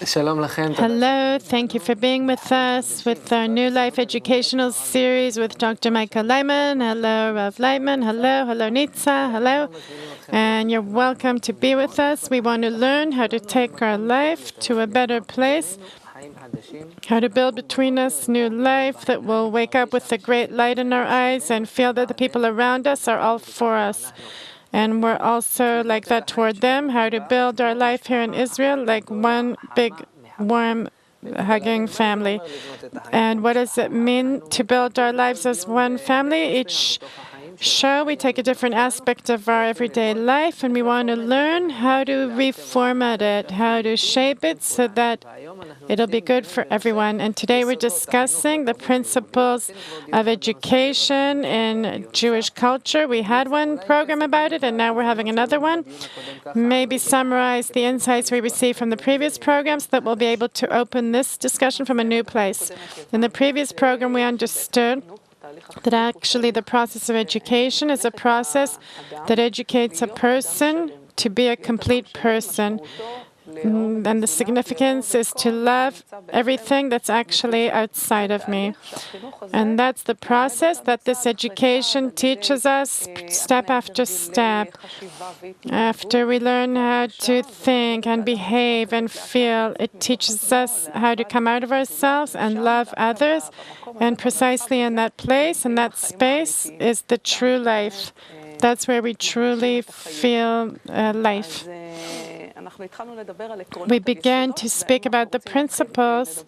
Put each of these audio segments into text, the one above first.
Hello, thank you for being with us with our New Life Educational Series with Dr. Michael Laitman. Hello, Rav Laitman. Hello, Nitza. Hello. And you're welcome to be with us. We want to learn how to take our life to a better place, how to build between us new life that will wake up with a great light in our eyes and feel that the people around us are all for us. And we're also like that toward them, how to build our life here in Israel like one big, warm, hugging family. And what does it mean to build our lives as one family? Each show, we take a different aspect of our everyday life, and we want to learn how to reformat it, how to shape it so that it'll be good for everyone. And today we're discussing the principles of education in Jewish culture. We had one program about it, and now we're having another one. Maybe summarize the insights we received from the previous programs so that we'll be able to open this discussion from a new place. In the previous program, we understood that actually the process of education is a process that educates a person to be a complete person. And the significance is to love everything that's actually outside of me. And that's the process that this education teaches us step after step. After we learn how to think and behave and feel, it teaches us how to come out of ourselves and love others. And precisely in that place, in that space, is the true life. That's where we truly feel life. We began to speak about the principles,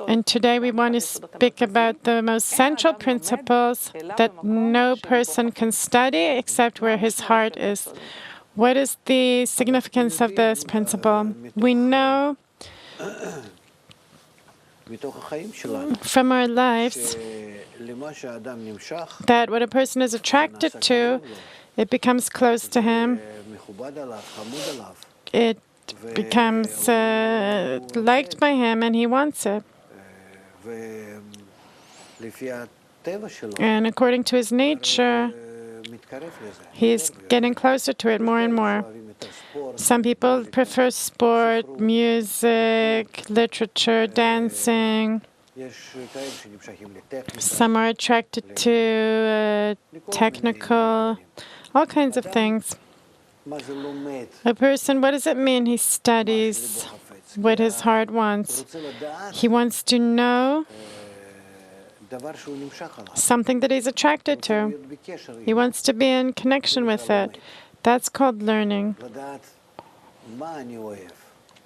and today we want to speak about the most central principles that no person can study except where his heart is. What is the significance of this principle? We know from our lives that what a person is attracted to, it becomes close to him. It becomes liked by him, and he wants it. And according to his nature, he's getting closer to it more and more. Some people prefer sport, music, literature, dancing. Some are attracted to technical, all kinds of things. A person, what does it mean he studies what his heart wants? He wants to know something that he's attracted to. He wants to be in connection with it. That's called learning.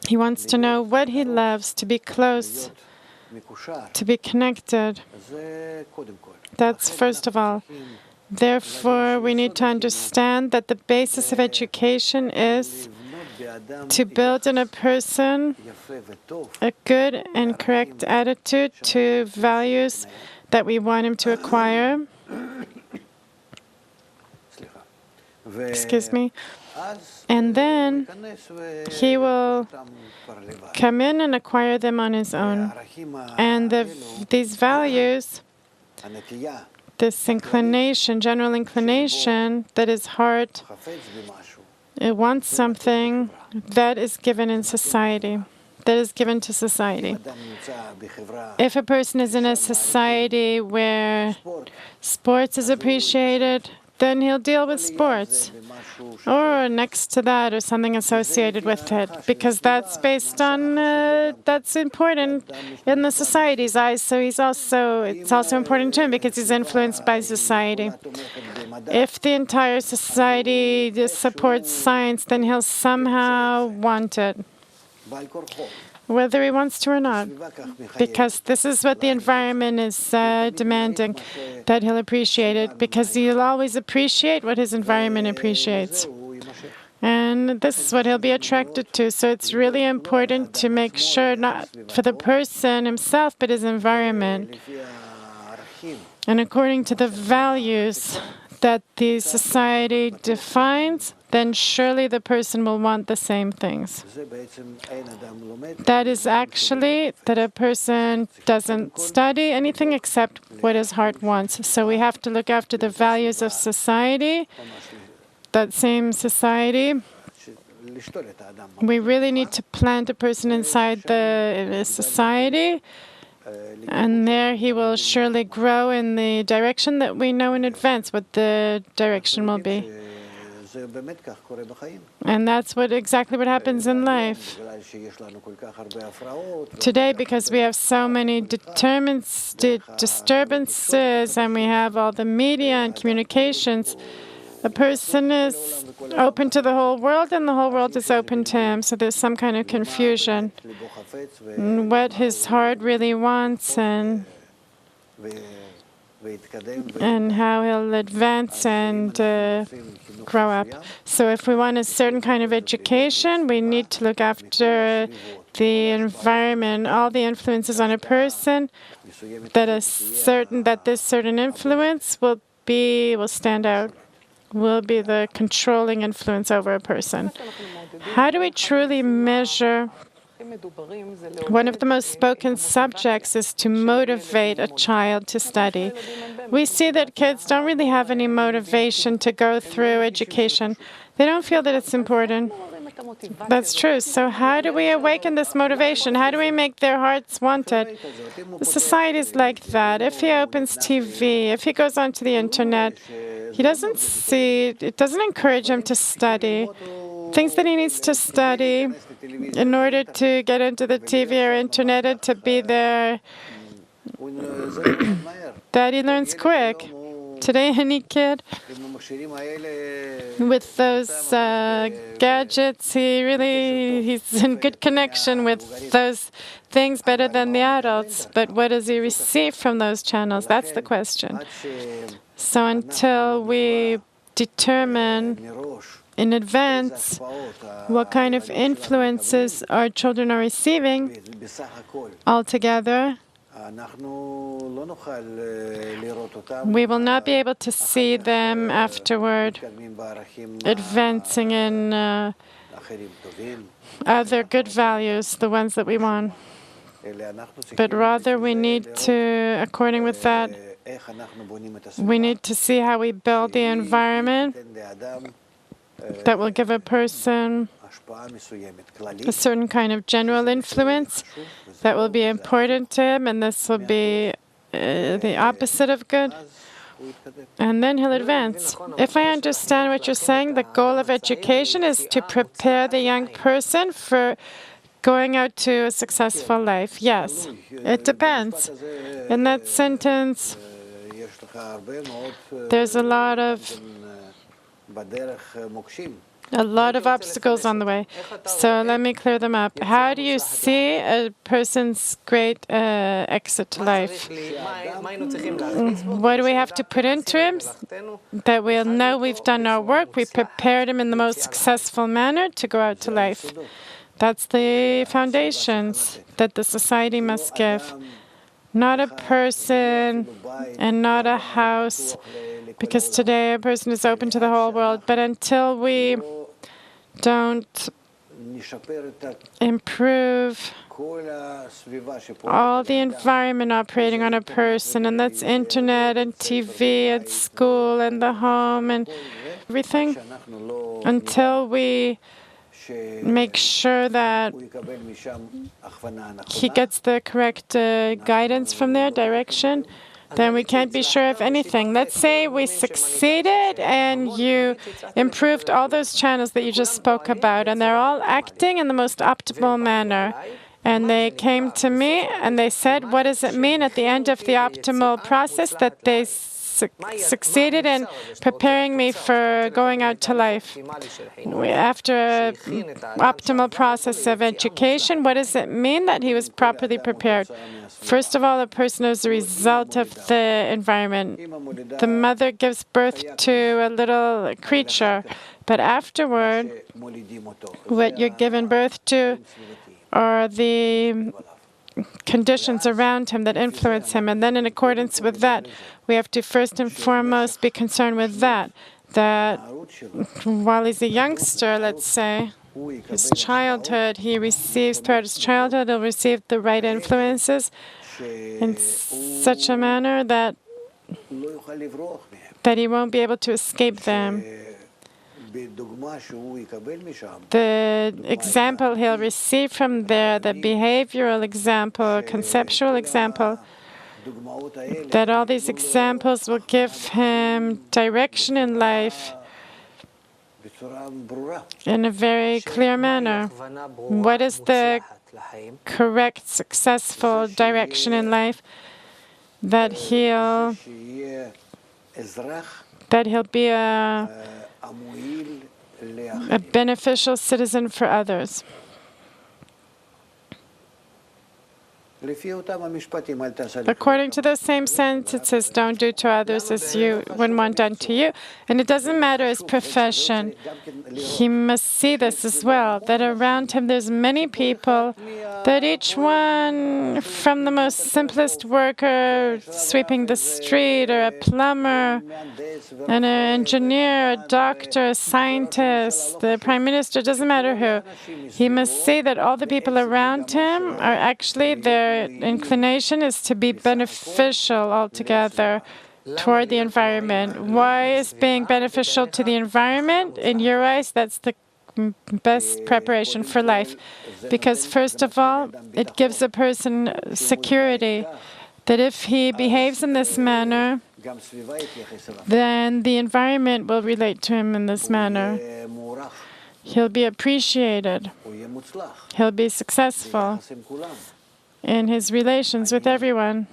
He wants to know what he loves, to be close, to be connected. That's first of all. Therefore, we need to understand that the basis of education is to build in a person a good and correct attitude to values that we want him to acquire. Excuse me. And then he will come in and acquire them on his own. And these values, this inclination, general inclination, that his heart, it wants something that is given in society, that is given to society. If a person is in a society where sports is appreciated, then he'll deal with sports, or next to that, or something associated with it, because that's based on, that's important in the society's eyes, so it's also important to him because he's influenced by society. If the entire society just supports science, then he'll somehow want it, whether he wants to or not, because this is what the environment is demanding, that he'll appreciate it, because he'll always appreciate what his environment appreciates. And this is what he'll be attracted to. So it's really important to make sure, not for the person himself, but his environment. And according to the values that the society defines, then surely the person will want the same things. That is actually that a person doesn't study anything except what his heart wants. So we have to look after the values of society, that same society, We really need to plant a person inside the society, and there he will surely grow in the direction that we know in advance what the direction will be. And that's exactly what happens in life. Today, because we have so many disturbances and we have all the media and communications, a person is open to the whole world and the whole world is open to him. So there's some kind of confusion in what his heart really wants and how he'll advance and grow up. So if we want a certain kind of education, we need to look after the environment, all the influences on a person, that this certain influence will stand out, will be the controlling influence over a person. How do we truly measure? One of the most spoken subjects is to motivate a child to study. We see that kids don't really have any motivation to go through education. They don't feel that it's important. That's true. So how do we awaken this motivation? How do we make their hearts want it? The society is like that. If he opens TV, if he goes onto the internet, it doesn't encourage him to study. Things that he needs to study in order to get into the TV or internet and to be there, that he learns quick. Today, any kid with those gadgets, he's in good connection with those things better than the adults. But what does he receive from those channels? That's the question. So until we determine in advance what kind of influences our children are receiving altogether, we will not be able to see them afterward advancing in other good values, the ones that we want. But rather we need to, according with that, we need to see how we build the environment that will give a person a certain kind of general influence that will be important to him, and this will be the opposite of good, and then he'll advance. If I understand what you're saying, the goal of education is to prepare the young person for going out to a successful life. Yes, it depends. In that sentence, there's a lot of obstacles on the way. So let me clear them up. How do you see a person's great exit to life? What do we have to put into him? That we'll know we've done our work, we prepared him in the most successful manner to go out to life. That's the foundations that the society must give. Not a person and not a house, because today a person is open to the whole world. But until we don't improve all the environment operating on a person, and that's internet and TV and school and the home and everything, until we make sure that he gets the correct guidance from their direction, then we can't be sure of anything. Let's say we succeeded and you improved all those channels that you just spoke about, and they're all acting in the most optimal manner. And they came to me and they said, what does it mean at the end of the optimal process that they succeeded in preparing me for going out to life? After an optimal process of education, what does it mean that he was properly prepared? First of all, a person is a result of the environment. The mother gives birth to a little creature, but afterward, what you're given birth to are the conditions around him that influence him. And then in accordance with that, we have to first and foremost be concerned with that while he's a youngster, let's say, his childhood, throughout his childhood, he'll receive the right influences in such a manner that he won't be able to escape them. the example he'll receive from there, the behavioral example, conceptual example, that all these examples will give him direction in life in a very clear manner. What is the correct, successful direction in life? That he'll be a beneficial citizen for others. According to those same sentences, don't do to others as you wouldn't want done to you. And it doesn't matter his profession. He must see this as well, that around him there's many people, that each one, from the most simplest worker sweeping the street, or a plumber, an engineer, a doctor, a scientist, the prime minister, doesn't matter who. He must see that all the people around him are actually their inclination is to be beneficial altogether toward the environment. Why is being beneficial to the environment? In your eyes, that's the best preparation for life. Because first of all, it gives a person security that if he behaves in this manner, then the environment will relate to him in this manner. He'll be appreciated. He'll be successful in his relations with everyone.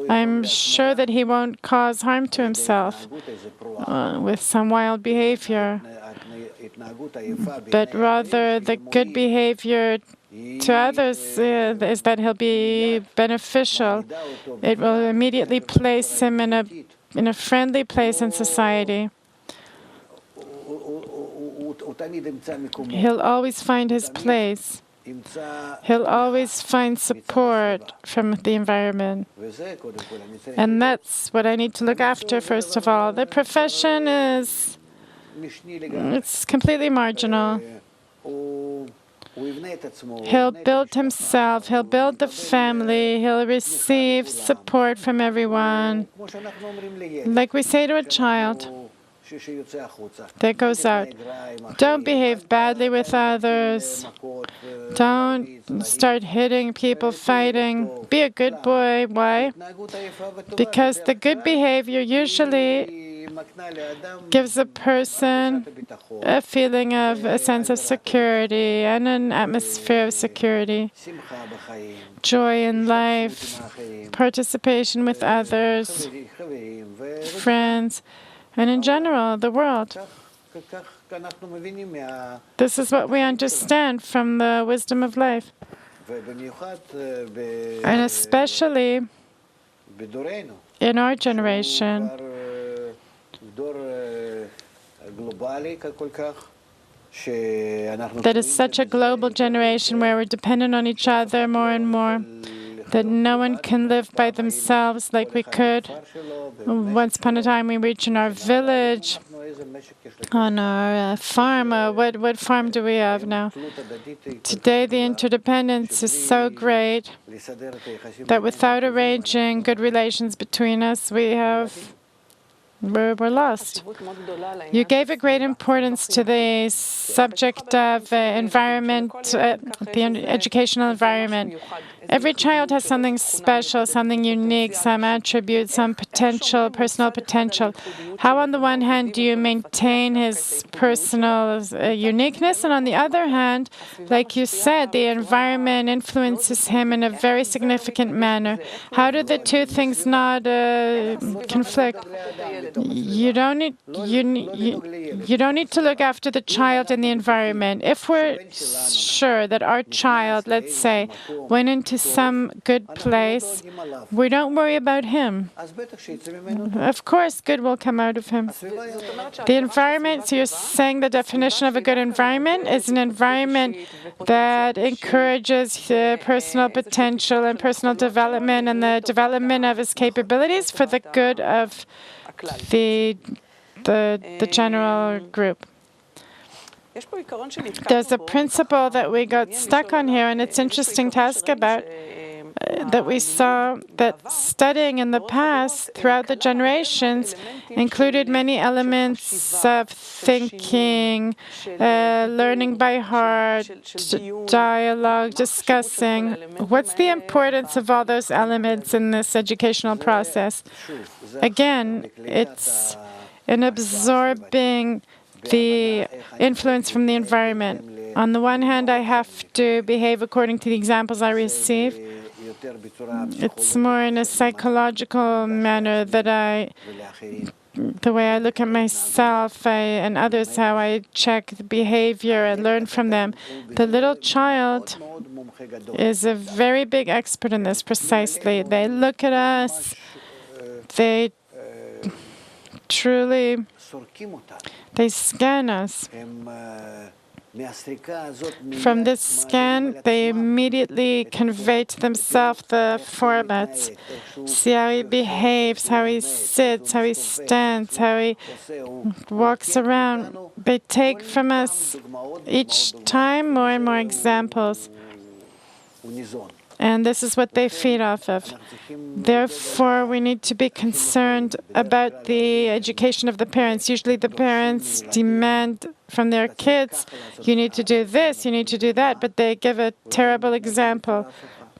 I'm sure that he won't cause harm to himself with some wild behavior, but rather the good behavior to others is that he'll be beneficial. It will immediately place him in a friendly place in society. He'll always find his place. He'll always find support from the environment. And that's what I need to look after, first of all. The profession it's completely marginal. He'll build himself, he'll build the family, he'll receive support from everyone. Like we say to a child that goes out, don't behave badly with others. Don't start hitting people, fighting. Be a good boy. Why? Because the good behavior usually gives a person a feeling of a sense of security and an atmosphere of security, joy in life, participation with others, friends, and in general, the world. This is what we understand from the wisdom of life. And especially in our generation, that is such a global generation where we're dependent on each other more and more, that no one can live by themselves like we could. Once upon a time, we reached in our village, on our farm. What farm do we have now? Today, the interdependence is so great that without arranging good relations between us, we're lost. You gave a great importance to the subject of environment, the educational environment. Every child has something special, something unique, some attribute, some potential, personal potential. How, on the one hand, do you maintain his personal uniqueness, and on the other hand, like you said, the environment influences him in a very significant manner? How do the two things not conflict? You don't need to look after the child and the environment. If we're sure that our child, let's say, went into some good place, we don't worry about him. Of course, good will come out of him. The environment, so you're saying the definition of a good environment is an environment that encourages personal potential and personal development and the development of his capabilities for the good of the general group. There's a principle that we got stuck on here, and it's interesting to ask about. that we saw that studying in the past, throughout the generations, included many elements of thinking, learning by heart, dialogue, discussing. What's the importance of all those elements in this educational process? Again, it's in absorbing the influence from the environment. On the one hand, I have to behave according to the examples I receive. It's more in a psychological manner that the way I look at myself and others, how I check the behavior and learn from them. The little child is a very big expert in this, precisely. They look at us, they truly, they scan us. From this scan, they immediately convey to themselves the formats. See how he behaves, how he sits, how he stands, how he walks around. They take from us each time more and more examples. And this is what they feed off of. Therefore, we need to be concerned about the education of the parents. Usually the parents demand from their kids, you need to do this, you need to do that, but they give a terrible example.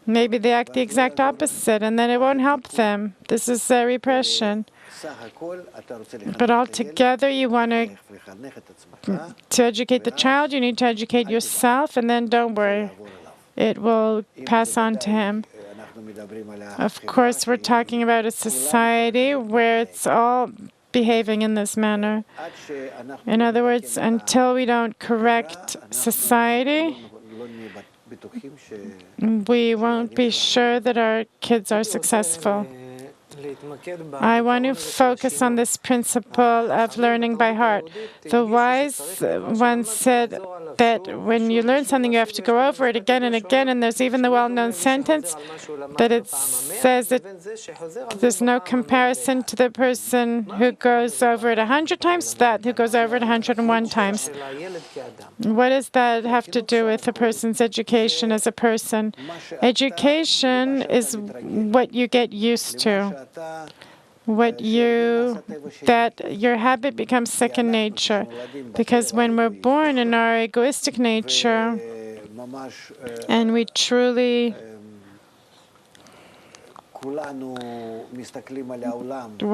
Maybe they act the exact opposite, and then it won't help them. This is repression. But altogether, you want to educate the child, you need to educate yourself, and then don't worry. It will pass on to him. Of course, we're talking about a society where it's all behaving in this manner. In other words, until we don't correct society, we won't be sure that our kids are successful. I want to focus on this principle of learning by heart. The wise one said that when you learn something, you have to go over it again and again, and there's even the well-known sentence that it says that there's no comparison to the person who goes over it 100 times to that who goes over it 101 times. What does that have to do with a person's education as a person? Education is what you get used to. That your habit becomes second nature. Because when we're born in our egoistic nature, and we truly we're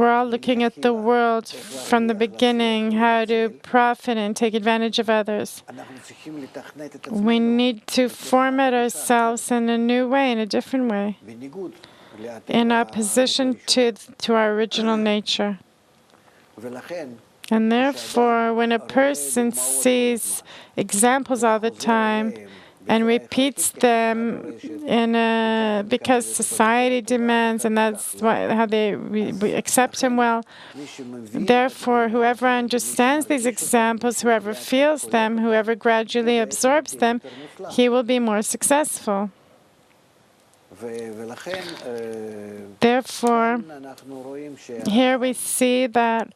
all looking at the world from the beginning, how to profit and take advantage of others. We need to format ourselves in a new way, in a different way, in opposition to our original nature. And therefore, when a person sees examples all the time and repeats them because society demands, and that's how they accept him well, therefore, whoever understands these examples, whoever feels them, whoever gradually absorbs them, he will be more successful. Therefore, here we see that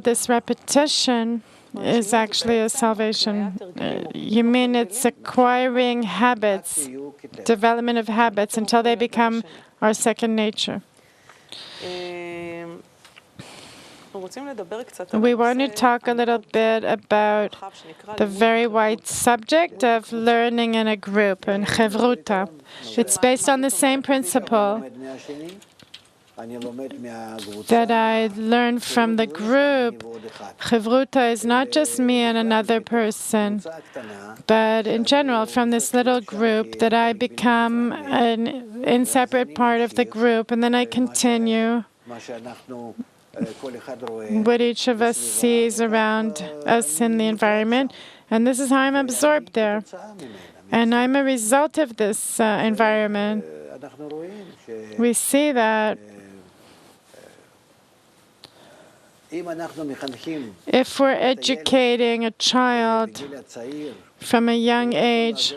this repetition is actually a salvation. You mean it's acquiring habits, development of habits, until they become our second nature. We want to talk a little bit about the very wide subject of learning in a group, in Chevruta. It's based on the same principle that I learned from the group. Chevruta is not just me and another person, but in general, from this little group, that I become an inseparate part of the group, and then I continue what each of us sees around us in the environment, and this is how I'm absorbed there. And I'm a result of this environment. We see that if we're educating a child from a young age,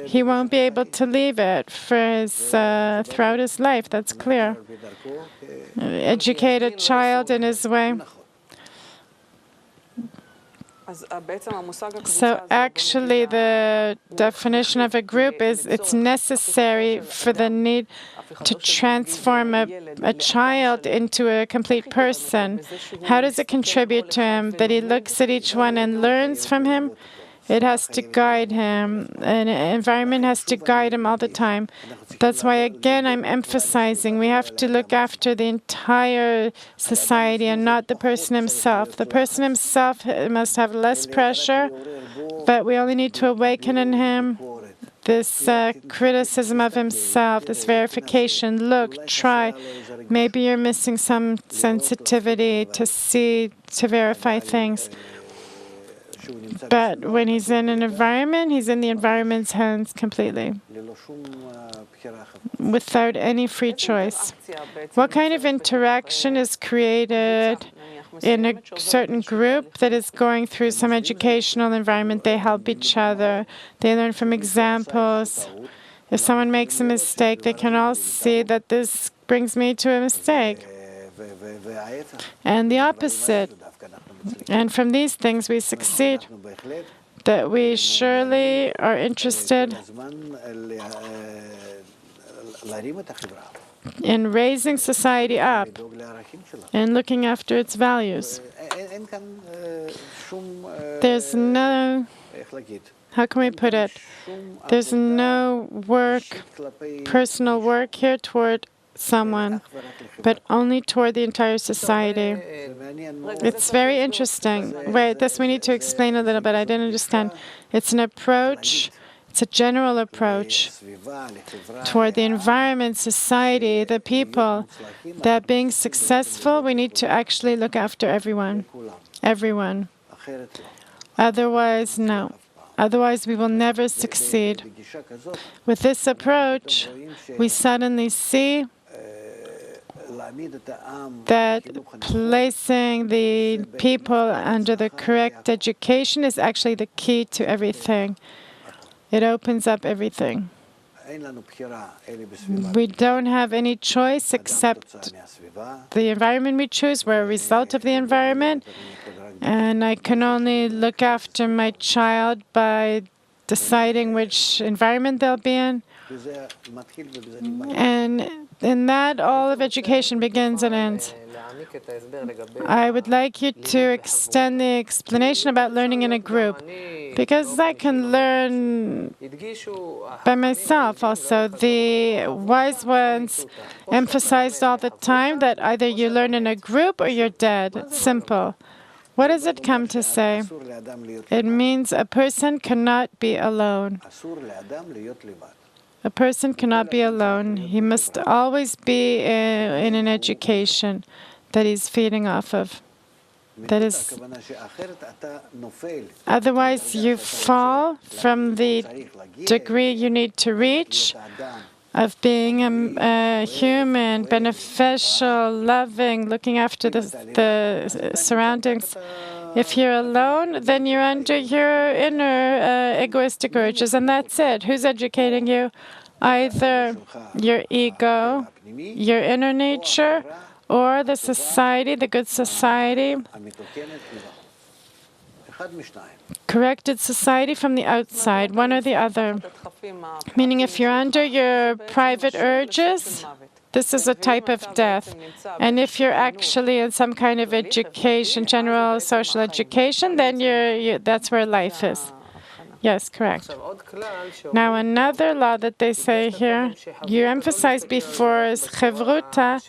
he won't be able to leave it for throughout his life. That's clear. Educate a child in his way. So actually, the definition of a group is it's necessary for the need to transform a child into a complete person. How does it contribute to him? That he looks at each one and learns from him? It has to guide him. An environment has to guide him all the time. That's why, again, I'm emphasizing we have to look after the entire society and not the person himself. The person himself must have less pressure, but we only need to awaken in him this criticism of himself, this verification. Look, try. Maybe you're missing some sensitivity to see, to verify things. But when he's in an environment, he's in the environment's hands completely, without any free choice. What kind of interaction is created in a certain group that is going through some educational environment? They help each other. They learn from examples. If someone makes a mistake, they can all see that this brings me to a mistake. And the opposite. And from these things we succeed, that we surely are interested in raising society up and looking after its values. There's no, how can we put it? There's no work, personal work here toward someone, but only toward the entire society. It's very interesting. Wait, this we need to explain a little bit. I didn't understand. It's an approach, it's a general approach toward the environment, society, the people, that being successful, we need to actually look after everyone. Everyone. Otherwise, no. Otherwise, we will never succeed. With this approach, we suddenly see that placing the people under the correct education is actually the key to everything. It opens up everything. We don't have any choice except the environment we choose. We're a result of the environment. And I can only look after my child by deciding which environment they'll be in. And in that, all of education begins and ends. I would like you to extend the explanation about learning in a group, because I can learn by myself also. The wise ones emphasized all the time that either you learn in a group or you're dead. It's simple. What does it come to say? It means a person cannot be alone. A person cannot be alone. He must always be in an education that he's feeding off of. That is, otherwise you fall from the degree you need to reach of being a human, beneficial, loving, looking after the surroundings. If you're alone, then you're under your inner egoistic urges, and that's it. Who's educating you? Either your ego, your inner nature, or the society, the good society, corrected society from the outside, one or the other. Meaning if you're under your private urges, this is a type of death. And if you're actually in some kind of education, general social education, then that's where life is. Yes, correct. Now, another law that they say here, you emphasized before, is chevruta.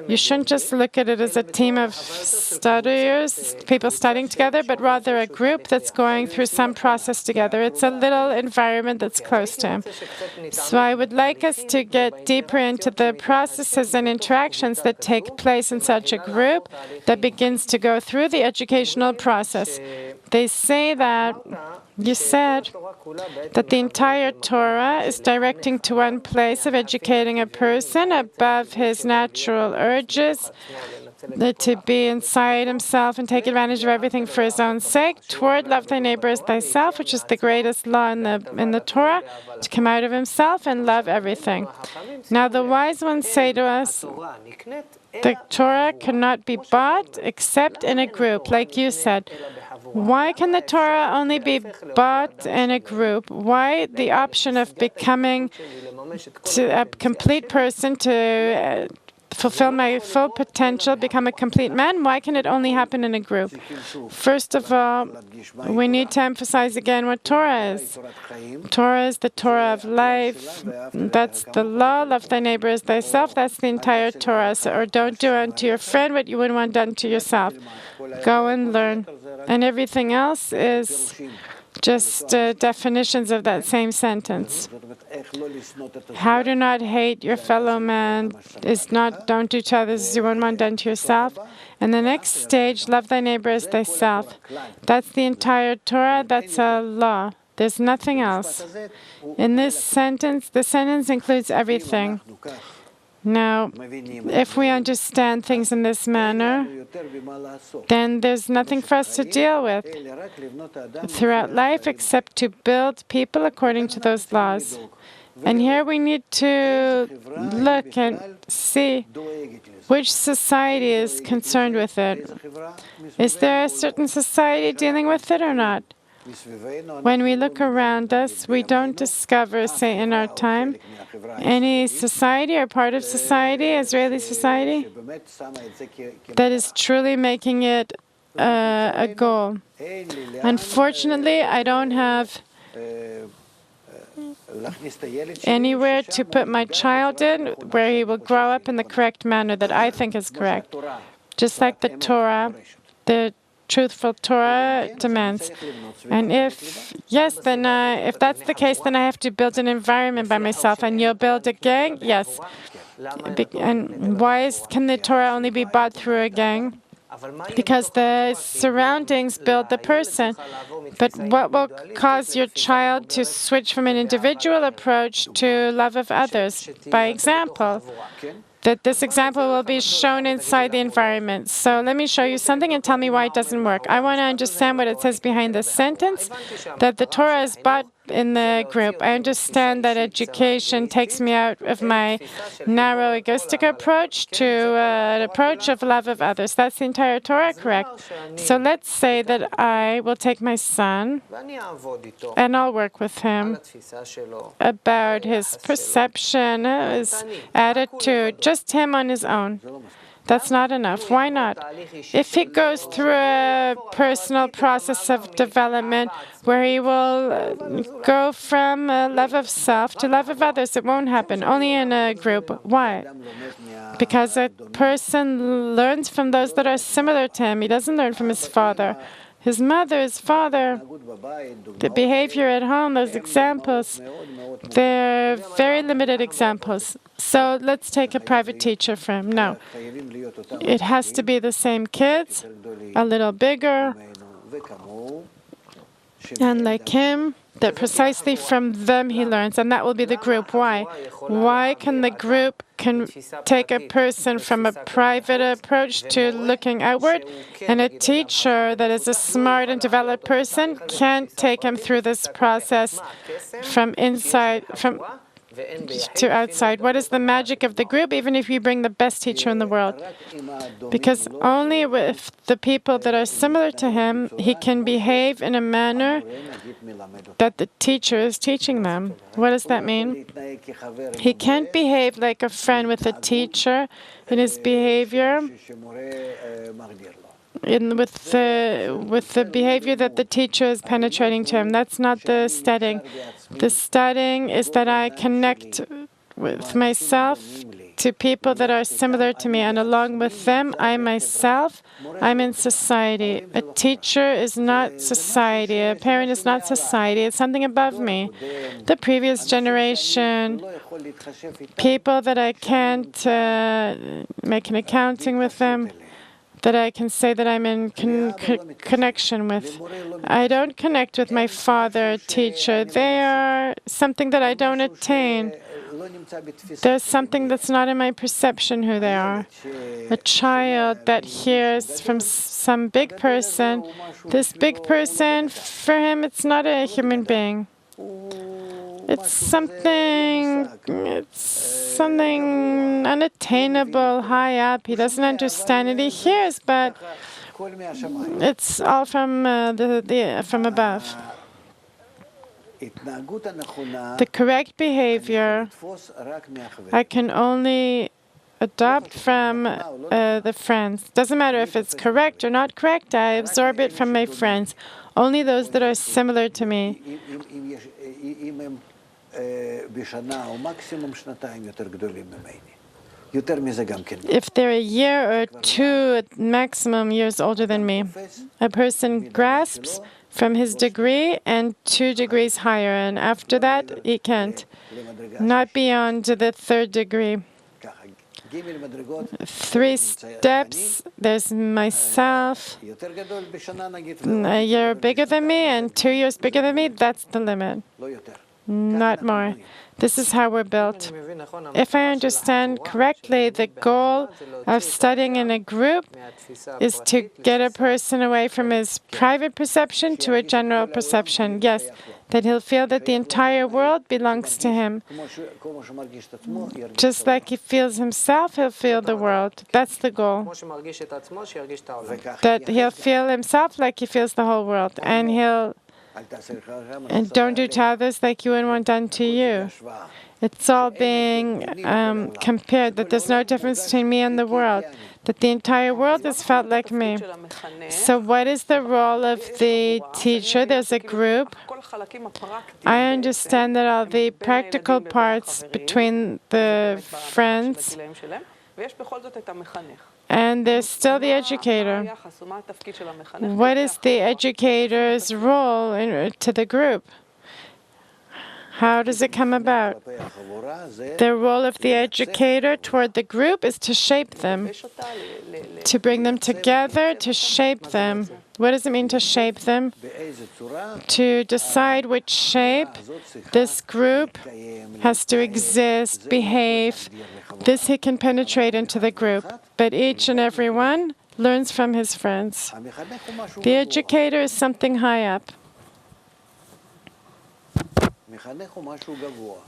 You shouldn't just look at it as a team of studiers, people studying together, but rather a group that's going through some process together. It's a little environment that's close to him. So I would like us to get deeper into the processes and interactions that take place in such a group that begins to go through the educational process. They say that you said that the entire Torah is directing to one place of educating a person above his natural urges to be inside himself and take advantage of everything for his own sake, toward love thy neighbor as thyself, which is the greatest law in the Torah, to come out of himself and love everything. Now the wise ones say to us, the Torah cannot be bought except in a group, like you said. Why can the Torah only be bought in a group? Why the option of becoming a complete person, to fulfill my full potential, become a complete man? Why can it only happen in a group? First of all, we need to emphasize again what Torah is. Torah is the Torah of life. That's the law. Love thy neighbor as thyself. That's the entire Torah. Or don't do unto your friend what you wouldn't want done to yourself. Go and learn. And everything else is just definitions of that same sentence. How to not hate your fellow man is not don't do to others as you wouldn't want done to yourself. And the next stage, love thy neighbor as thyself. That's the entire Torah. That's a law. There's nothing else. In this sentence, the sentence includes everything. Now, if we understand things in this manner, then there's nothing for us to deal with throughout life except to build people according to those laws. And here we need to look and see which society is concerned with it. Is there a certain society dealing with it or not? When we look around us, we don't discover, say, in our time, any society or part of society, Israeli society, that is truly making it a goal. Unfortunately, I don't have anywhere to put my child in where he will grow up in the correct manner that I think is correct. Just like the Torah, the truthful Torah demands. And if that's the case, then I have to build an environment by myself. And you'll build a gang? Yes. And why can the Torah only be bought through a gang? Because the surroundings build the person. But what will cause your child to switch from an individual approach to love of others? By example. That this example will be shown inside the environment. So let me show you something and tell me why it doesn't work. I want to understand what it says behind this sentence, that the Torah is bought in the group. I understand that education takes me out of my narrow egoistic approach to an approach of love of others. That's the entire Torah, correct? So let's say that I will take my son and I'll work with him about his perception, his attitude, just him on his own. That's not enough. Why not? If he goes through a personal process of development where he will go from love of self to love of others, it won't happen. Only in a group. Why? Because a person learns from those that are similar to him. He doesn't learn from his father. His mother, his father, the behavior at home, those examples, they're very limited examples. So let's take a private teacher for him. No. It has to be the same kids, a little bigger, and like him, that precisely from them he learns, and that will be the group. Why? Why can the group take a person from a private approach to looking outward, and a teacher that is a smart and developed person can't take him through this process from inside, to outside? What is the magic of the group, even if you bring the best teacher in the world? Because only with the people that are similar to him, he can behave in a manner that the teacher is teaching them. What does that mean? He can't behave like a friend with a teacher in his behavior, with the behavior that the teacher is penetrating to him. That's not the studying. The studying is that I connect with myself to people that are similar to me, and along with them, I myself, I'm in society. A teacher is not society. A parent is not society. It's something above me. The previous generation, people that I can't make an accounting with them, that I can say that I'm in connection with. I don't connect with my father, teacher. They are something that I don't attain. There's something that's not in my perception who they are. A child that hears from some big person, this big person, for him, it's not a human being. It's something unattainable, high up. He doesn't understand it. He hears, but it's all from from above. The correct behavior I can only adopt from the friends. Doesn't matter if it's correct or not correct, I absorb it from my friends. Only those that are similar to me. If they're a year or two at maximum years older than me, a person grasps from his degree and 2 degrees higher, and after that he can't. Not beyond the 3rd degree. 3 steps, there's myself, a year bigger than me and 2 years bigger than me, that's the limit. Not more. This is how we're built. If I understand correctly, the goal of studying in a group is to get a person away from his private perception to a general perception. Yes, that he'll feel that the entire world belongs to him. Just like he feels himself, he'll feel the world. That's the goal. That he'll feel himself like he feels the whole world. And don't do to others like you wouldn't want done to you. It's all being compared, that there's no difference between me and the world, that the entire world is felt like me. So what is the role of the teacher? There's a group. I understand that all the practical parts between the friends, and there's still the educator. What is the educator's role to the group? How does it come about? The role of the educator toward the group is to shape them, to bring them together, to shape them. What does it mean to shape them? To decide which shape this group has to exist, behave. This he can penetrate into the group. But each and every one learns from his friends. The educator is something high up.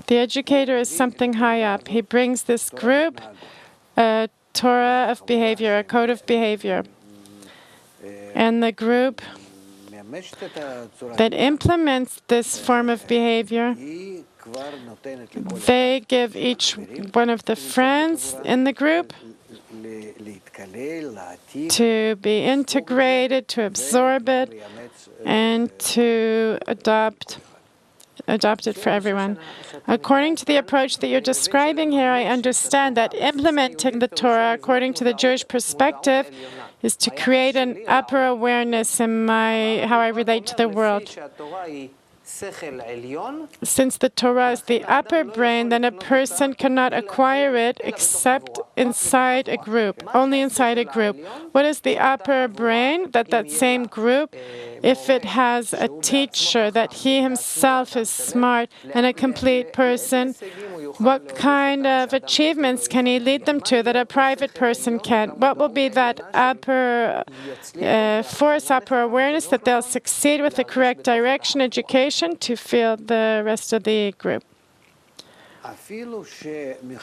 The educator is something high up. He brings this group a Torah of behavior, a code of behavior. And the group that implements this form of behavior, they give each one of the friends in the group to be integrated, to absorb it, and to adopt it for everyone. According to the approach that you're describing here, I understand that implementing the Torah according to the Jewish perspective is to create an upper awareness in how I relate to the world. Since the Torah is the upper brain, then a person cannot acquire it except inside a group, only inside a group. What is the upper brain? That same group, if it has a teacher, that he himself is smart and a complete person, what kind of achievements can he lead them to that a private person can't? What will be that upper force, upper awareness that they'll succeed with the correct direction, education, to feel the rest of the group?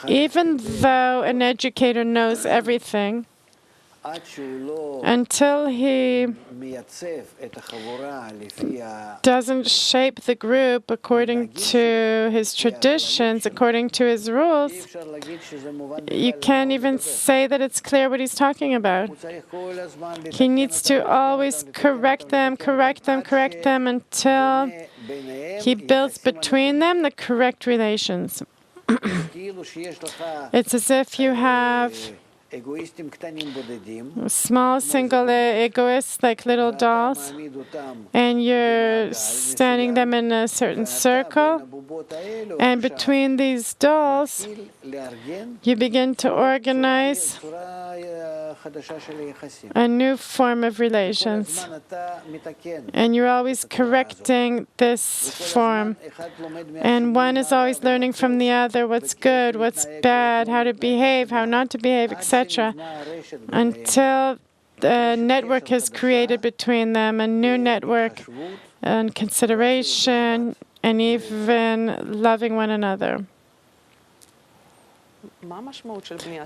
Even though an educator knows everything, until he doesn't shape the group according to his traditions, according to his rules, you can't even say that it's clear what he's talking about. He needs to always correct them until he builds between them the correct relations. It's as if you have small single egoists like little dolls, and you're standing them in a certain circle, and between these dolls you begin to organize a new form of relations, and you're always correcting this form, and one is always learning from the other what's good, what's bad, how to behave, how not to behave, etc., until the network is created between them, a new network and consideration and even loving one another.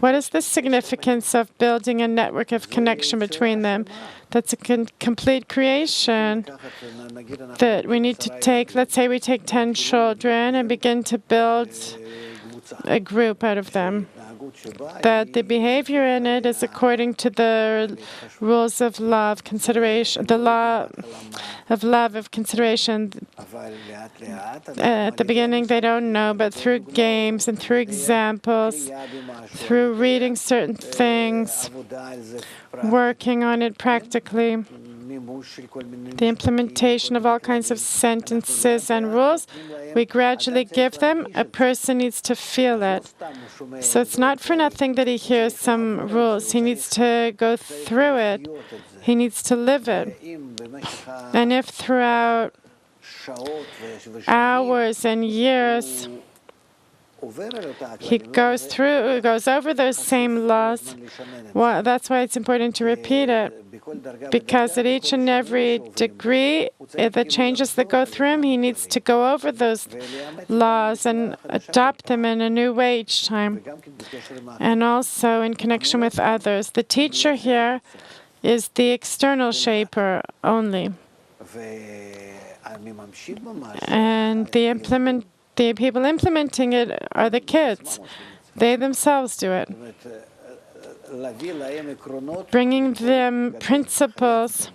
What is the significance of building a network of connection between them? That's a complete creation that we need to take. Let's say we take 10 children and begin to build a group out of them. That the behavior in it is according to the rules of love, consideration, the law of love, of consideration. At the beginning, they don't know, but through games and through examples, through reading certain things, working on it practically, the implementation of all kinds of sentences and rules, we gradually give them. A person needs to feel it. So it's not for nothing that he hears some rules. He needs to go through it. He needs to live it. And if throughout hours and years he goes over those same laws, well, that's why it's important to repeat it. Because at each and every degree, the changes that go through him, he needs to go over those laws and adopt them in a new way each time. And also in connection with others. The teacher here is the external shaper only. And the people implementing it are the kids. They themselves do it. Bringing them principles,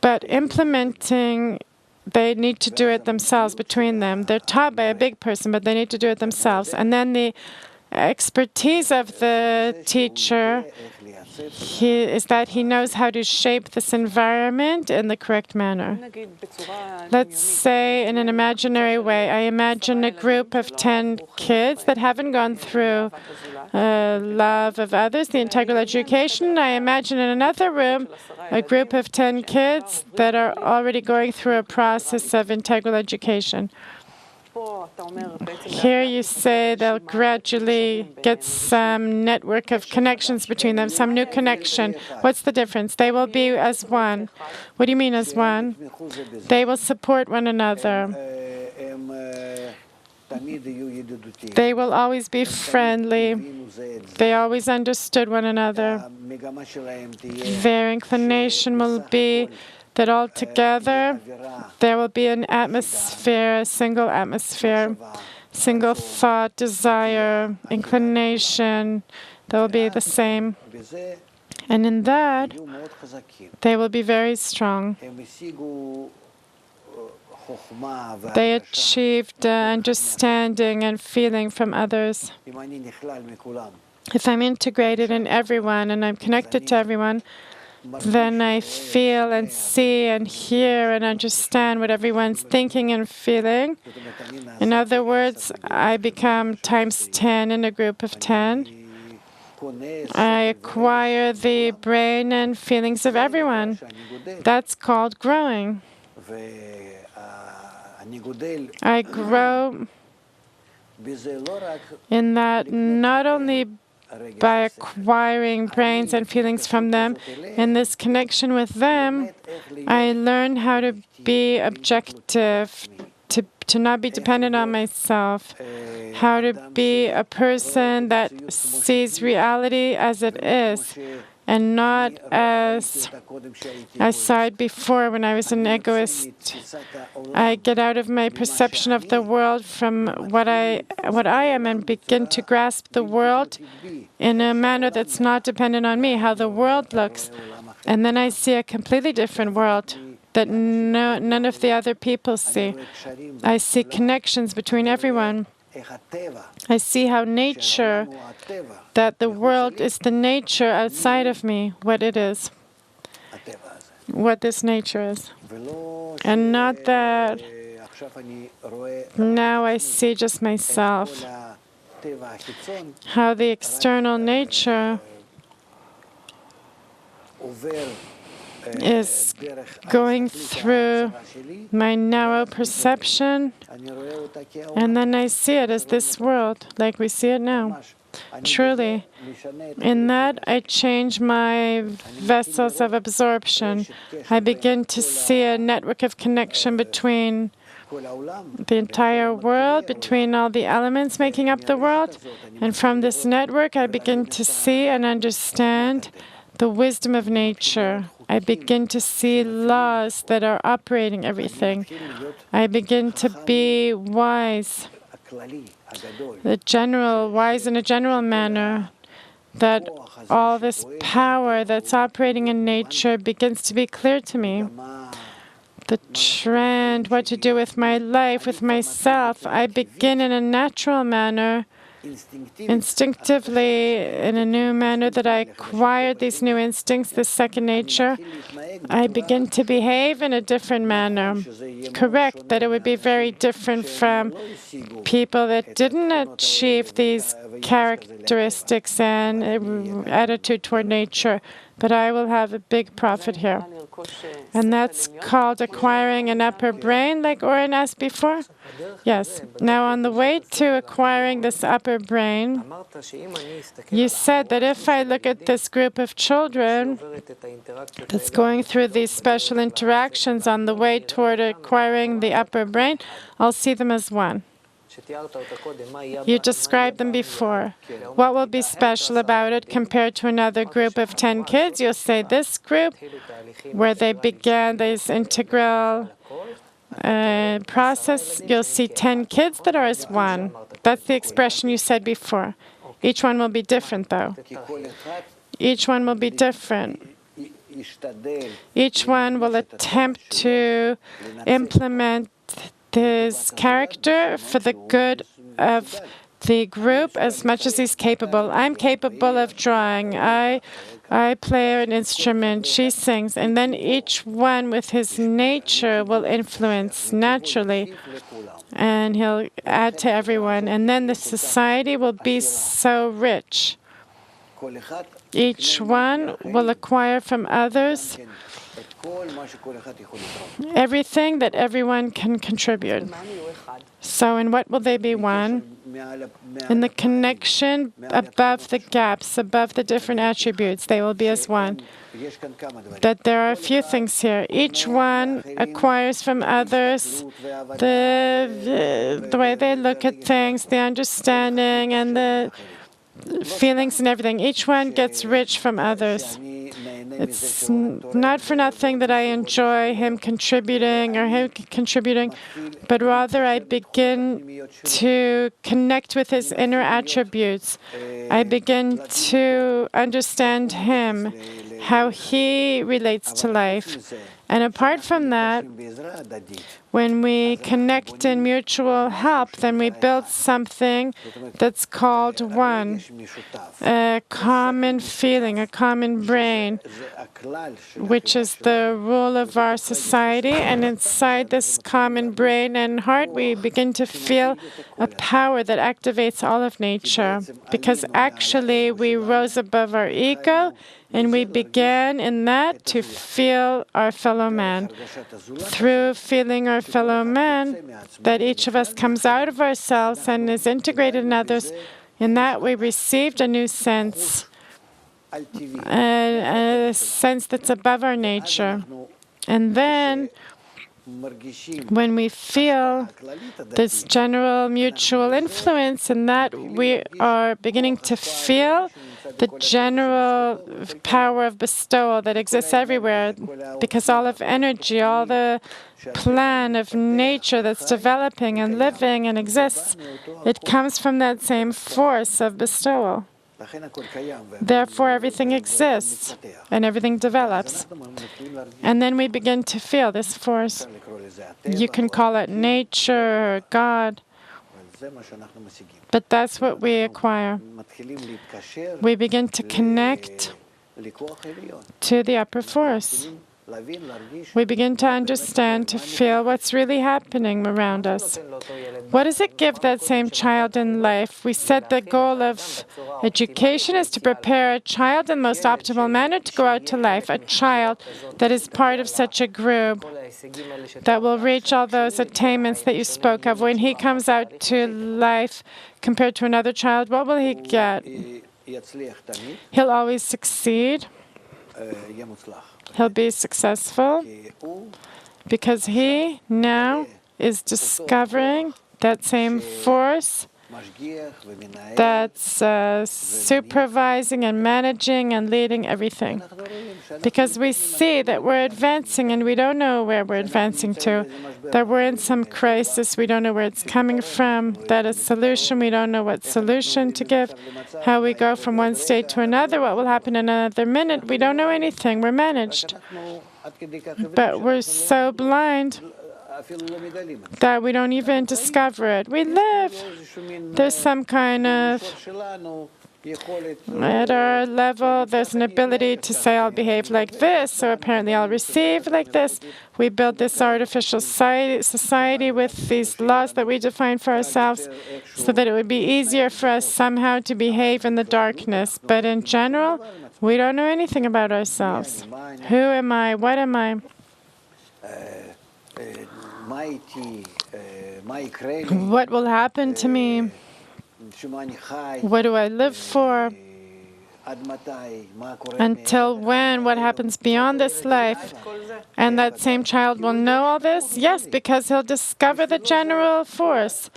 but implementing, they need to do it themselves between them. They're taught by a big person, but they need to do it themselves. And then the expertise of the teacher is that he knows how to shape this environment in the correct manner. Let's say in an imaginary way, I imagine a group of 10 kids that haven't gone through love of others, the integral education. I imagine in another room a group of 10 kids that are already going through a process of integral education. Here you say they'll gradually get some network of connections between them, some new connection. What's the difference? They will be as one. What do you mean as one? They will support one another. They will always be friendly. They always understood one another. Their inclination will be that altogether there will be an atmosphere, a single atmosphere, single thought, desire, inclination, they will be the same. And in that, they will be very strong. They achieved understanding and feeling from others. If I'm integrated in everyone and I'm connected to everyone, then I feel and see and hear and understand what everyone's thinking and feeling. In other words, I become times 10 in a group of 10. I acquire the brain and feelings of everyone. That's called growing. I grow in that not only by acquiring brains and feelings from them. In this connection with them, I learn how to be objective, to not be dependent on myself, how to be a person that sees reality as it is, and not as I saw it before when I was an egoist. I get out of my perception of the world from what I am and begin to grasp the world in a manner that's not dependent on me, how the world looks. And then I see a completely different world that none of the other people see. I see connections between everyone. I see how nature, that the world is the nature outside of me, what it is, what this nature is. And not that now I see just myself, how the external nature is going through my narrow perception, and then I see it as this world, like we see it now. Truly, in that I change my vessels of absorption. I begin to see a network of connection between the entire world, between all the elements making up the world, and from this network I begin to see and understand the wisdom of nature. I begin to see laws that are operating everything. I begin to be wise, wise in a general manner, that all this power that's operating in nature begins to be clear to me. The trend, what to do with my life, with myself, I begin in a natural manner, instinctively, in a new manner that I acquired these new instincts, this second nature. I begin to behave in a different manner. Correct, that it would be very different from people that didn't achieve these characteristics and attitude toward nature. But I will have a big profit here. And that's called acquiring an upper brain, like Oren asked before? Yes. Now, on the way to acquiring this upper brain, you said that if I look at this group of children that's going through these special interactions on the way toward acquiring the upper brain, I'll see them as one. You described them before. What will be special about it compared to another group of 10 kids? You'll say this group, where they began this integral process, you'll see 10 kids that are as one. That's the expression you said before. Each one will be different, though. Each one will be different. Each one will attempt to implement his character for the good of the group as much as he's capable. I'm capable of drawing. I play an instrument. She sings. And then each one with his nature will influence naturally. And he'll add to everyone. And then the society will be so rich. Each one will acquire from others everything that everyone can contribute. So in what will they be one? In the connection above the gaps, above the different attributes, they will be as one. That there are a few things here. Each one acquires from others the way they look at things, the understanding and the feelings and everything. Each one gets rich from others. It's not for nothing that I enjoy him contributing or him contributing, but rather I begin to connect with his inner attributes. I begin to understand him, how he relates to life. And apart from that, when we connect in mutual help, then we build something that's called one, a common feeling, a common brain, which is the rule of our society. And inside this common brain and heart, we begin to feel a power that activates all of nature, because actually we rose above our ego, and we began in that to feel our fellow man. Through feeling our fellow man, that each of us comes out of ourselves and is integrated in others, in that we received a new sense, a sense that's above our nature. And then, when we feel this general mutual influence, in that we are beginning to feel the general power of bestowal that exists everywhere, because all of energy, all the plan of nature that's developing and living and exists, it comes from that same force of bestowal. Therefore, everything exists and everything develops. And then we begin to feel this force. You can call it nature or God, But that's what we acquire. We begin to connect to the upper force. We begin to understand, to feel what's really happening around us. What does it give that same child in life? We said the goal of education is to prepare a child in the most optimal manner to go out to life, a child that is part of such a group that will reach all those attainments that you spoke of. When he comes out to life compared to another child, what will he get? He'll always succeed. He'll be successful because he now is discovering that same force that's supervising and managing and leading everything. Because we see that we're advancing and we don't know where we're advancing to, that we're in some crisis, we don't know where it's coming from, that a solution, we don't know what solution to give, how we go from one state to another, what will happen in another minute, we don't know anything, we're managed. But we're so blind that we don't even discover it. We live. There's some kind of, at our level, there's an ability to say, I'll behave like this, so apparently I'll receive like this. We build this artificial society with these laws that we define for ourselves so that it would be easier for us somehow to behave in the darkness. But in general, we don't know anything about ourselves. Who am I? What am I? What will happen to me? What do I live for? Until when? What happens beyond this life? And that same child will know all this? Yes, because he'll discover the general force.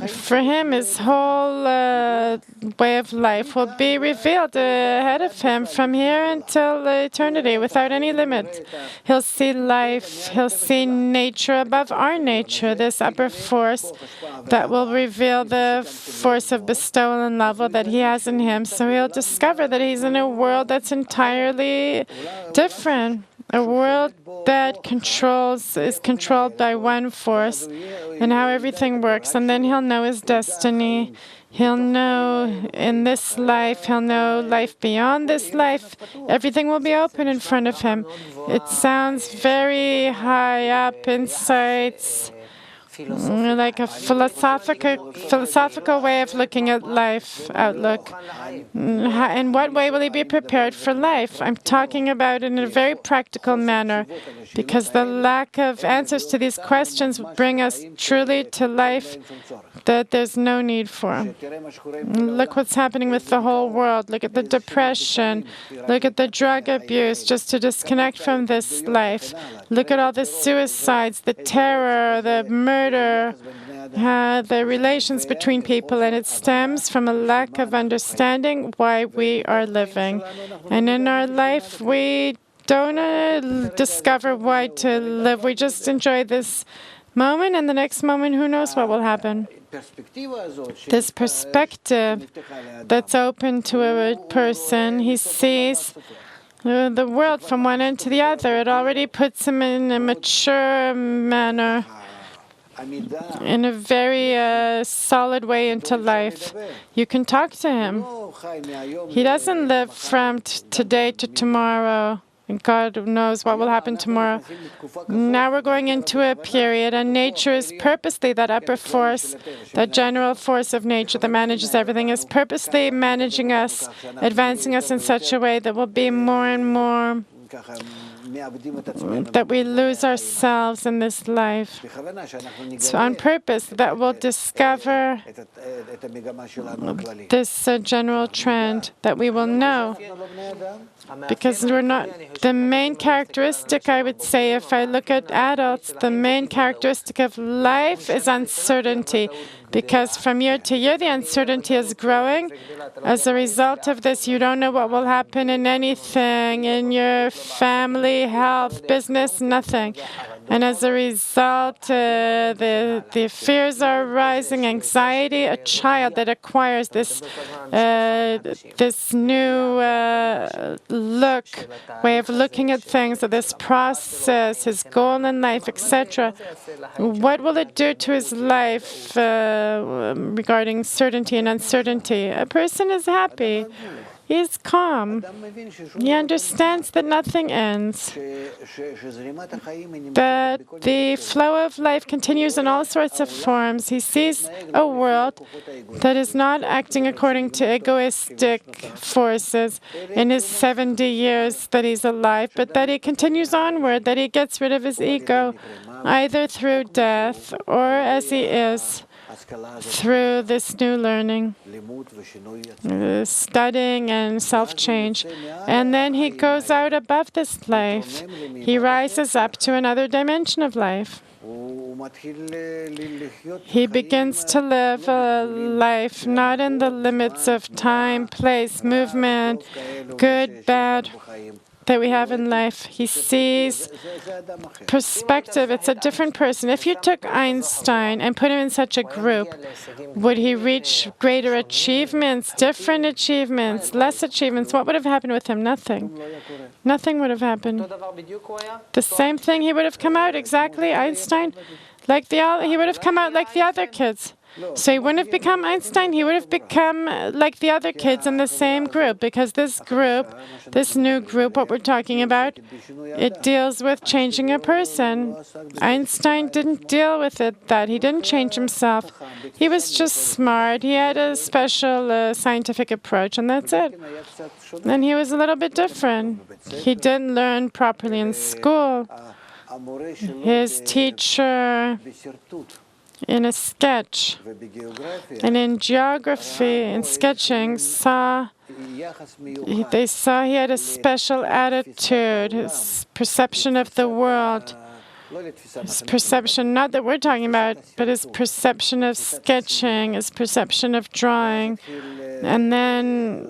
For him, his whole way of life will be revealed ahead of him from here until eternity without any limit. He'll see life, he'll see nature above our nature, this upper force that will reveal the force of bestowal and level that he has in him. So he'll discover that he's in a world that's entirely different, a world that is controlled by one force and how everything works. And then he'll know his destiny. He'll know in this life, he'll know life beyond this life. Everything will be open in front of him. It sounds very high up, insights, like a philosophical way of looking at life outlook. In what way will he be prepared for life? I'm talking about it in a very practical manner, because the lack of answers to these questions bring us truly to life that there's no need for. Look what's happening with the whole world. Look at the depression. Look at the drug abuse, just to disconnect from this life. Look at all the suicides, the terror, the murder, the relations between people, and it stems from a lack of understanding why we are living. And in our life, we don't discover why to live. We just enjoy this moment, and the next moment, who knows what will happen. This perspective that's open to a person, he sees the world from one end to the other. It already puts him in a mature manner, in a very solid way into life. You can talk to him. He doesn't live from today to tomorrow. And God knows what will happen tomorrow. Now we're going into a period, and nature is purposely, that upper force, that general force of nature that manages everything, is purposely managing us, advancing us in such a way that will be more and more that we lose ourselves in this life. So on purpose, that we'll discover this general trend, that we will know. Because we're not, the main characteristic, I would say, if I look at adults, the main characteristic of life is uncertainty. Because from year to year, the uncertainty is growing. As a result of this, you don't know what will happen in anything, in your family, family, health, business, nothing. And as a result, the fears are rising, anxiety. A child that acquires this new way of looking at things, or this process, his goal in life, etc. What will it do to his life regarding certainty and uncertainty? A person is happy. He is calm. He understands that nothing ends, that the flow of life continues in all sorts of forms. He sees a world that is not acting according to egoistic forces in his 70 years that he's alive, but that he continues onward, that he gets rid of his ego, either through death or as he is, through this new learning, studying and self-change. And then he goes out above this life. He rises up to another dimension of life. He begins to live a life not in the limits of time, place, movement, good, bad, that we have in life. He sees perspective. It's a different person. If you took Einstein and put him in such a group, would he reach greater achievements, different achievements, less achievements? What would have happened with him? Nothing. Nothing would have happened. The same thing, he would have come out exactly, Einstein, he would have come out like the other kids. So he wouldn't have become Einstein, he would have become like the other kids in the same group, because this group, this new group, what we're talking about, it deals with changing a person. Einstein didn't deal with that. He didn't change himself. He was just smart. He had a special scientific approach, and that's it. And he was a little bit different. He didn't learn properly in school. His teacher, in a sketch and in geography and sketching, they saw he had a special attitude, his perception of the world, his perception, not that we're talking about, but his perception of sketching, his perception of drawing. And then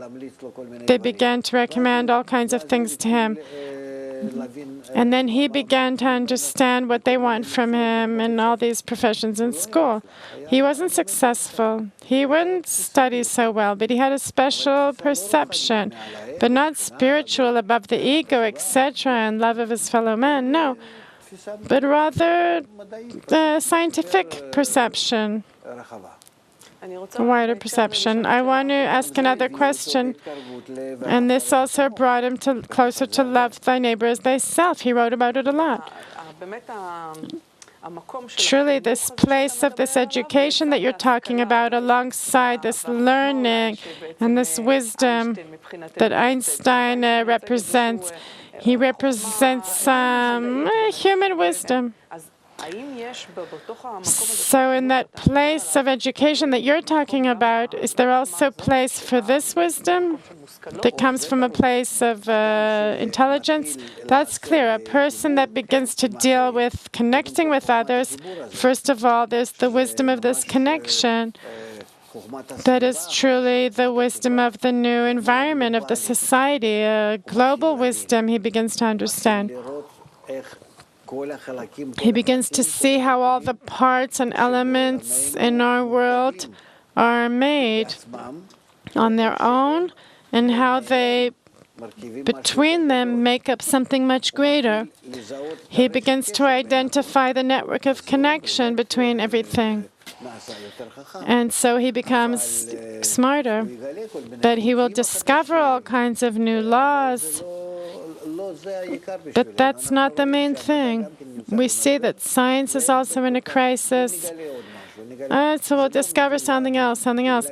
they began to recommend all kinds of things to him. And then he began to understand what they want from him in all these professions in school. He wasn't successful. He wouldn't study so well, but he had a special perception, but not spiritual, above the ego, etc., and love of his fellow man. No, but rather scientific perception, a wider perception. I want to ask another question, and this also brought him closer to love thy neighbor as thyself. He wrote about it a lot. Truly, this place of this education that you're talking about, alongside this learning and this wisdom that Einstein represents, he represents human wisdom. So in that place of education that you're talking about, is there also a place for this wisdom that comes from a place of intelligence? That's clear. A person that begins to deal with connecting with others, first of all, there's the wisdom of this connection. That is truly the wisdom of the new environment, of the society, a global wisdom he begins to understand. He begins to see how all the parts and elements in our world are made on their own, and how they, between them, make up something much greater. He begins to identify the network of connection between everything. And so he becomes smarter, but he will discover all kinds of new laws. But that's not the main thing. We see that science is also in a crisis. So we'll discover something else,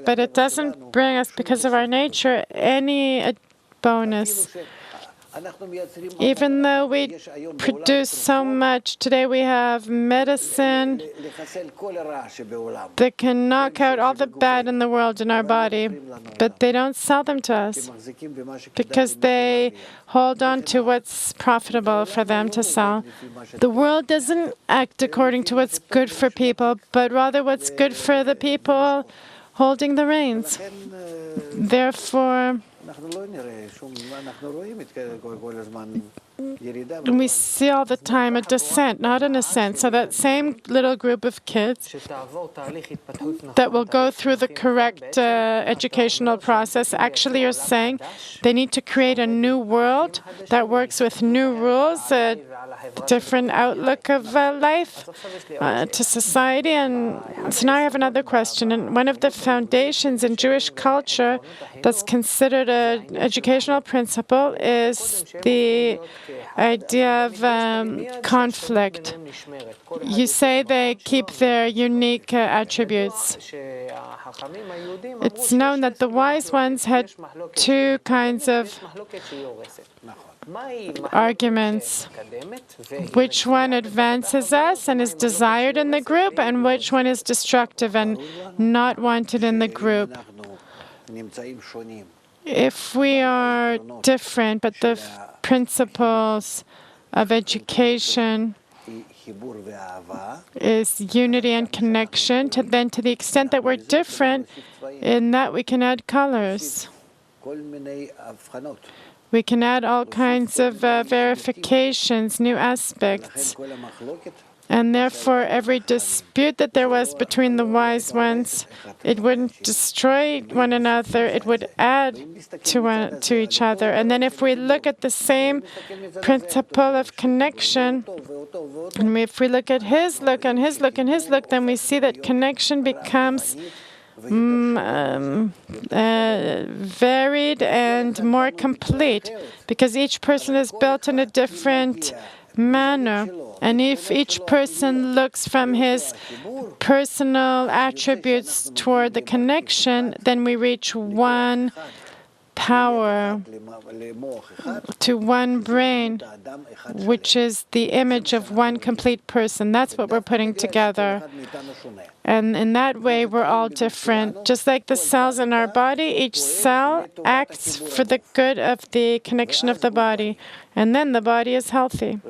but it doesn't bring us, because of our nature, any bonus. Even though we produce so much, today we have medicine that can knock out all the bad in the world in our body, but they don't sell them to us because they hold on to what's profitable for them to sell. The world doesn't act according to what's good for people, but rather what's good for the people holding the reins. Therefore, we see all the time a descent, not an ascent. So that same little group of kids that will go through the correct educational process, actually you're saying they need to create a new world that works with new rules, a different outlook of life to society. And so now I have another question. And one of the foundations in Jewish culture that's considered an educational principle is the idea of conflict. You say they keep their unique attributes. It's known that the wise ones had two kinds of arguments. Which one advances us and is desired in the group, and which one is destructive and not wanted in the group. If we are different, but the principles of education is unity and connection, then to the extent that we're different, in that we can add colors. We can add all kinds of verifications, new aspects. And therefore, every dispute that there was between the wise ones, it wouldn't destroy one another, it would add to each other. And then if we look at the same principle of connection, and if we look at his look and his look and his look, then we see that connection becomes varied and more complete, because each person is built in a different manner. And if each person looks from his personal attributes toward the connection, then we reach one power, to one brain, which is the image of one complete person. That's what we're putting together. And in that way, we're all different. Just like the cells in our body, each cell acts for the good of the connection of the body. And then the body is healthy.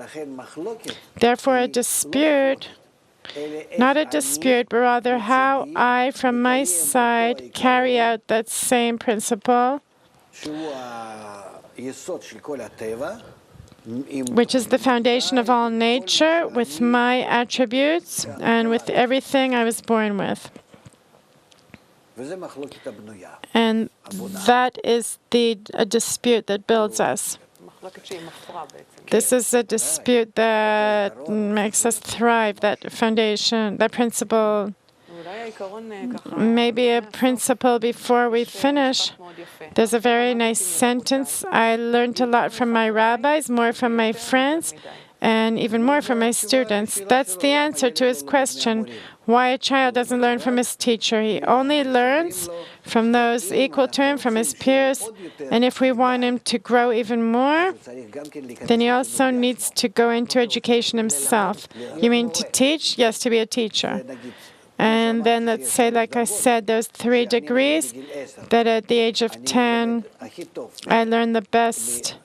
Therefore, a dispute, not a dispute, but rather how I, from my side, carry out that same principle, which is the foundation of all nature, with my attributes and with everything I was born with. And that is a dispute that builds us. This is a dispute that makes us thrive, that foundation, that principle. Maybe a principle before we finish. There's a very nice sentence. I learned a lot from my rabbis, more from my friends, and even more from my students. That's the answer to his question, why a child doesn't learn from his teacher. He only learns from those equal to him, from his peers. And if we want him to grow even more, then he also needs to go into education himself. You mean to teach? Yes, to be a teacher. And then let's say, like I said, there's 3 degrees that at the age of 10, I learned the best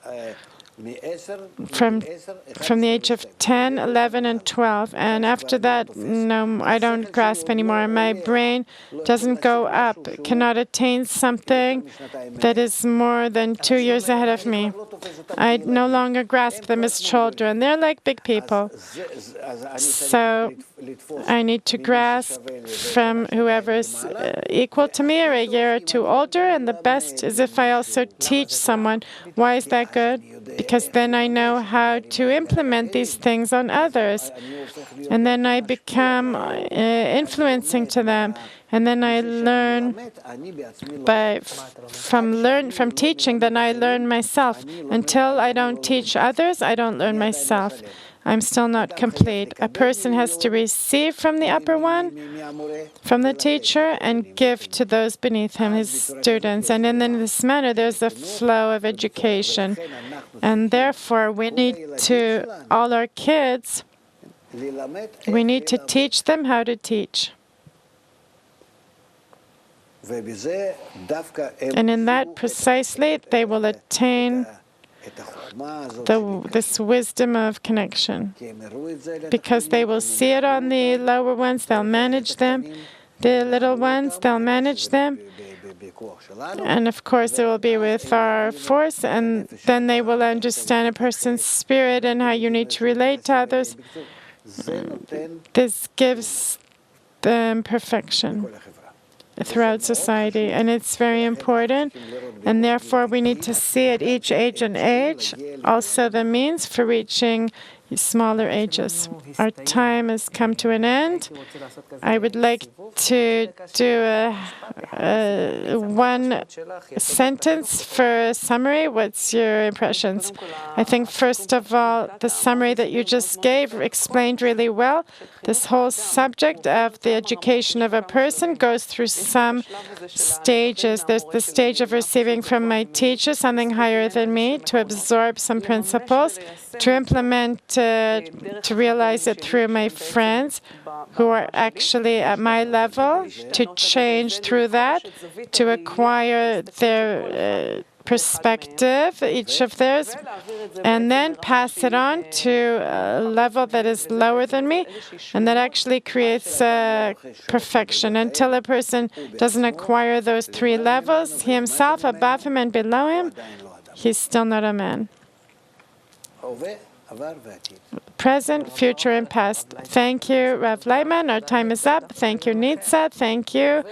from the age of 10, 11, and 12. And after that, no, I don't grasp anymore. My brain doesn't go up, cannot attain something that is more than 2 years ahead of me. I no longer grasp them as children. They're like big people. So I need to grasp from whoever is equal to me or a year or 2 older. And the best is if I also teach someone. Why is that good? Because then I know how to implement these things on others. And then I become influencing to them. And then I learn from teaching, then I learn myself. Until I don't teach others, I don't learn myself. I'm still not complete. A person has to receive from the upper one, from the teacher, and give to those beneath him, his students. And in this manner, there's a flow of education. And therefore, we need to, all our kids, we need to teach them how to teach. And in that, precisely, they will attain this wisdom of connection, because they will see it on the lower ones, they'll manage them. The little ones, they'll manage them. And of course, it will be with our force, and then they will understand a person's spirit and how you need to relate to others. This gives them perfection throughout society, and it's very important, and therefore we need to see at each age and age also the means for reaching smaller ages. Our time has come to an end. I would like to do one sentence for a summary. What's your impressions? I think, first of all, the summary that you just gave explained really well. This whole subject of the education of a person goes through some stages. There's the stage of receiving from my teacher something higher than me, to absorb some principles, to implement, to realize it through my friends who are actually at my level, to change through that, to acquire their perspective, each of theirs, and then pass it on to a level that is lower than me, and that actually creates perfection. Until a person doesn't acquire those three levels, he himself, above him and below him, he's still not a man. Present, future, and past. Thank you, Rav Laitman. Our time is up. Thank you, Nitsa. Thank you.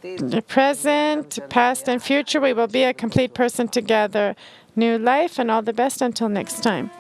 The present, past, and future, we will be a complete person together. New life, and all the best until next time.